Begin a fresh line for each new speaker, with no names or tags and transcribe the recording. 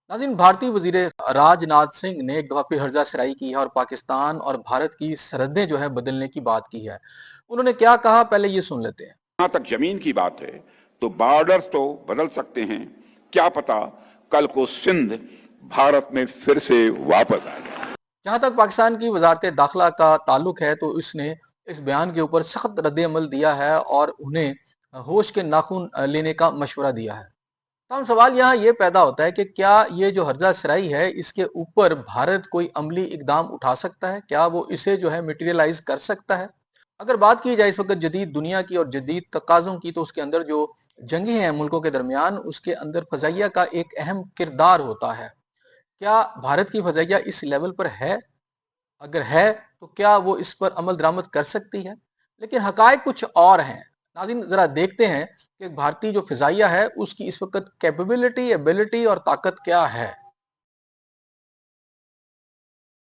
नाज़रीन, भारतीय वजीर राजनाथ सिंह ने एक दफा फिर हर्जा सराई की है और पाकिस्तान और भारत की सरहदें जो है बदलने की बात की है। उन्होंने क्या कहा, पहले ये सुन लेते हैं।
जहां तक जमीन की बात है तो बॉर्डर्स तो बदल सकते हैं, क्या पता कल को सिंध भारत में फिर से वापस आ जाए।
जहां तक पाकिस्तान की वजारत दाखिला का ताल्लुक है तो इसने इस बयान के ऊपर सख्त रद्द अमल दिया है और उन्हें होश के नाखून लेने का मशवरा दिया है। तो सवाल यहाँ ये पैदा होता है कि क्या ये जो हर्जा सराई है इसके ऊपर भारत कोई अमली इकदाम उठा सकता है? क्या वो इसे जो है मटेरियलाइज कर सकता है? अगर बात की जाए इस वक्त जदीद दुनिया की और जदीद तकाज़ों की, तो उसके अंदर जो जंगी हैं मुल्कों के दरमियान, उसके अंदर फजाइया का एक अहम किरदार होता है। क्या भारत की फजाइया इस लेवल पर है? अगर है तो क्या वो इस पर अमल दरामद कर सकती है? लेकिन हकायक कुछ और हैं। नाज़रीन, जरा देखते हैं कि भारतीय जो फिजाइया है उसकी इस वक्त कैपेबिलिटी, एबिलिटी और ताकत क्या है।